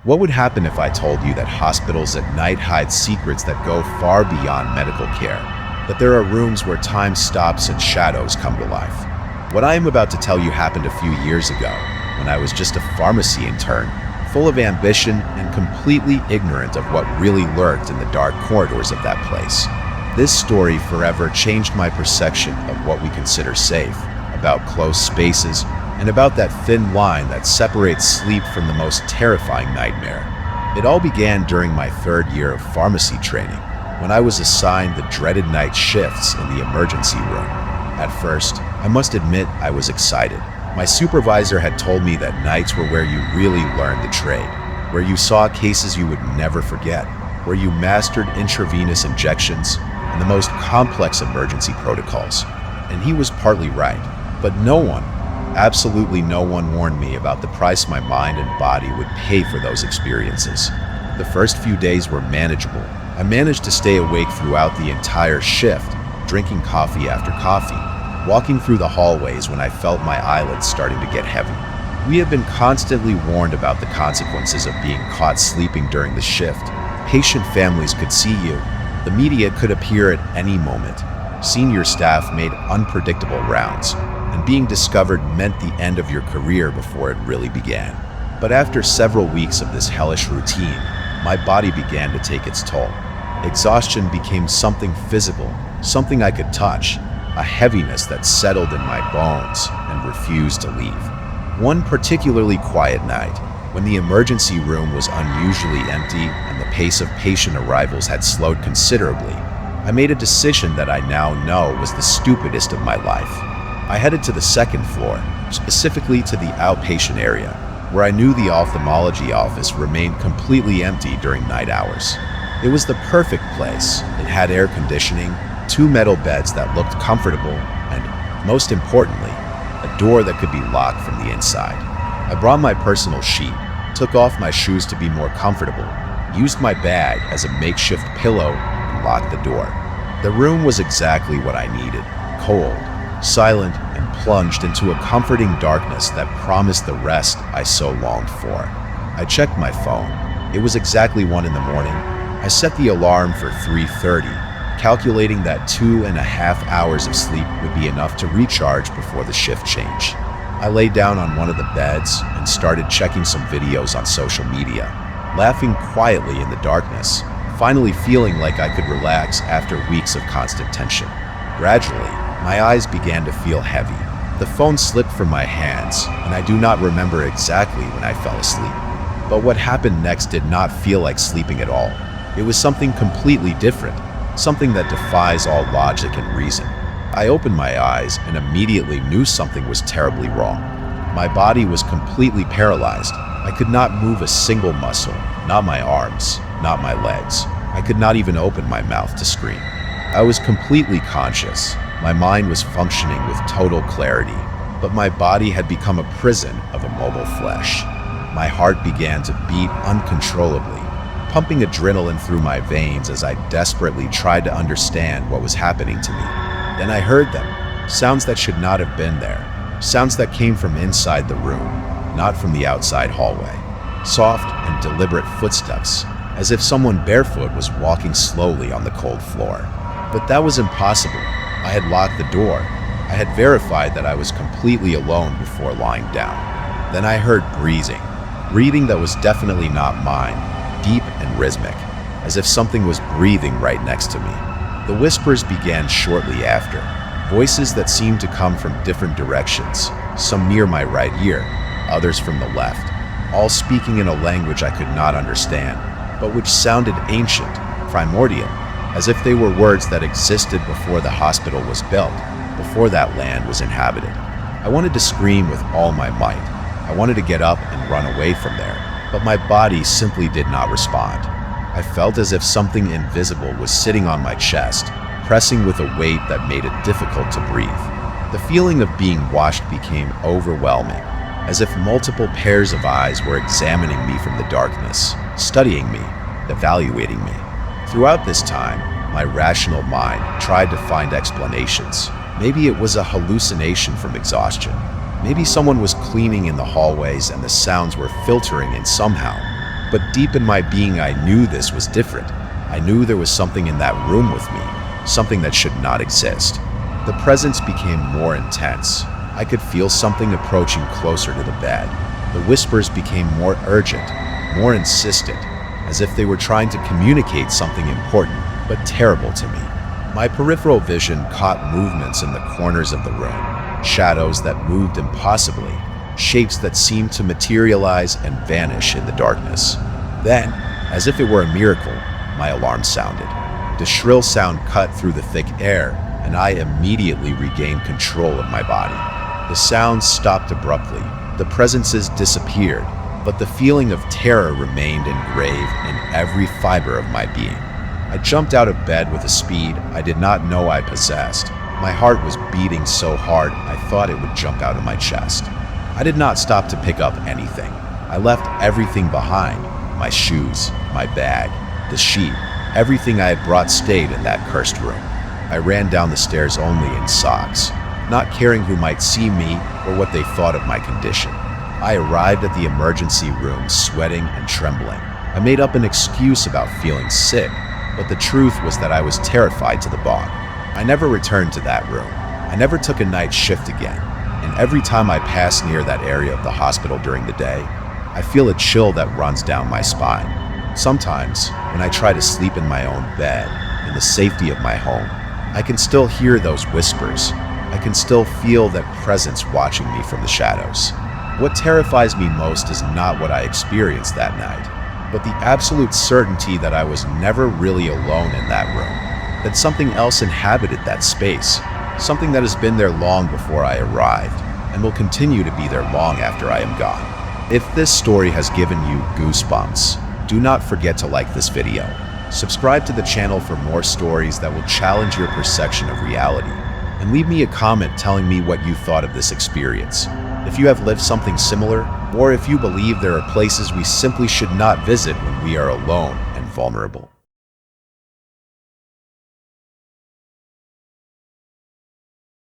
What would happen if I told you that hospitals at night hide secrets that go far beyond medical care? That there are rooms where time stops and shadows come to life? What I am about to tell you happened a few years ago, when I was just a pharmacy intern, full of ambition and completely ignorant of what really lurked in the dark corridors of that place. This story forever changed my perception of what we consider safe, about closed spaces, and about that thin line that separates sleep from the most terrifying nightmare. It all began during my third year of pharmacy training, when I was assigned the dreaded night shifts in the emergency room. At first, I must admit I was excited. My supervisor had told me that nights were where you really learned the trade, where you saw cases you would never forget, where you mastered intravenous injections and the most complex emergency protocols. And he was partly right, but no one, absolutely no one warned me about the price my mind and body would pay for those experiences. The first few days were manageable. I managed to stay awake throughout the entire shift, drinking coffee after coffee, walking through the hallways when I felt my eyelids starting to get heavy. We had been constantly warned about the consequences of being caught sleeping during the shift. Patient families could see you. The media could appear at any moment. Senior staff made unpredictable rounds, and being discovered meant the end of your career before it really began. But after several weeks of this hellish routine, my body began to take its toll. Exhaustion became something physical, something I could touch, a heaviness that settled in my bones and refused to leave. One particularly quiet night, when the emergency room was unusually empty and the pace of patient arrivals had slowed considerably, I made a decision that I now know was the stupidest of my life. I headed to the second floor, specifically to the outpatient area, where I knew the ophthalmology office remained completely empty during night hours. It was the perfect place. It had air conditioning, 2 metal beds that looked comfortable, and, most importantly, a door that could be locked from the inside. I brought my personal sheet, took off my shoes to be more comfortable, used my bag as a makeshift pillow, and locked the door. The room was exactly what I needed: cold, silent, and plunged into a comforting darkness that promised the rest I so longed for. I checked my phone. It was exactly 1 in the morning. I set the alarm for 3:30, calculating that 2.5 hours of sleep would be enough to recharge before the shift change. I lay down on one of the beds and started checking some videos on social media, laughing quietly in the darkness, finally feeling like I could relax after weeks of constant tension. Gradually, my eyes began to feel heavy. The phone slipped from my hands, and I do not remember exactly when I fell asleep. But what happened next did not feel like sleeping at all. It was something completely different, something that defies all logic and reason. I opened my eyes and immediately knew something was terribly wrong. My body was completely paralyzed. I could not move a single muscle, not my arms, not my legs. I could not even open my mouth to scream. I was completely conscious. My mind was functioning with total clarity, but my body had become a prison of immobile flesh. My heart began to beat uncontrollably, pumping adrenaline through my veins as I desperately tried to understand what was happening to me. Then I heard them, sounds that should not have been there, sounds that came from inside the room, not from the outside hallway. Soft and deliberate footsteps, as if someone barefoot was walking slowly on the cold floor. But that was impossible. I had locked the door. I had verified that I was completely alone before lying down. Then I heard breathing that was definitely not mine, deep and rhythmic, as if something was breathing right next to me. The whispers began shortly after, voices that seemed to come from different directions, some near my right ear, others from the left, all speaking in a language I could not understand, but which sounded ancient, primordial, as if they were words that existed before the hospital was built, before that land was inhabited. I wanted to scream with all my might. I wanted to get up and run away from there, but my body simply did not respond. I felt as if something invisible was sitting on my chest, pressing with a weight that made it difficult to breathe. The feeling of being watched became overwhelming, as if multiple pairs of eyes were examining me from the darkness, studying me, evaluating me. Throughout this time, my rational mind tried to find explanations. Maybe it was a hallucination from exhaustion. Maybe someone was cleaning in the hallways and the sounds were filtering in somehow. But deep in my being, I knew this was different. I knew there was something in that room with me, something that should not exist. The presence became more intense. I could feel something approaching closer to the bed. The whispers became more urgent, more insistent, as if they were trying to communicate something important but terrible to me. My peripheral vision caught movements in the corners of the room, shadows that moved impossibly, shapes that seemed to materialize and vanish in the darkness. Then, as if it were a miracle, my alarm sounded. The shrill sound cut through the thick air, and I immediately regained control of my body. The sound stopped abruptly. The presences disappeared, but the feeling of terror remained engraved in every fiber of my being. I jumped out of bed with a speed I did not know I possessed. My heart was beating so hard I thought it would jump out of my chest. I did not stop to pick up anything. I left everything behind. My shoes, my bag, the sheet, everything I had brought stayed in that cursed room. I ran down the stairs only in socks, not caring who might see me or what they thought of my condition. I arrived at the emergency room sweating and trembling. I made up an excuse about feeling sick, but the truth was that I was terrified to the bone. I never returned to that room. I never took a night shift again, and every time I pass near that area of the hospital during the day, I feel a chill that runs down my spine. Sometimes, when I try to sleep in my own bed, in the safety of my home, I can still hear those whispers. I can still feel that presence watching me from the shadows. What terrifies me most is not what I experienced that night, but the absolute certainty that I was never really alone in that room, that something else inhabited that space, something that has been there long before I arrived, and will continue to be there long after I am gone. If this story has given you goosebumps, do not forget to like this video. Subscribe to the channel for more stories that will challenge your perception of reality, and leave me a comment telling me what you thought of this experience. If you have lived something similar, or if you believe there are places we simply should not visit when we are alone and vulnerable.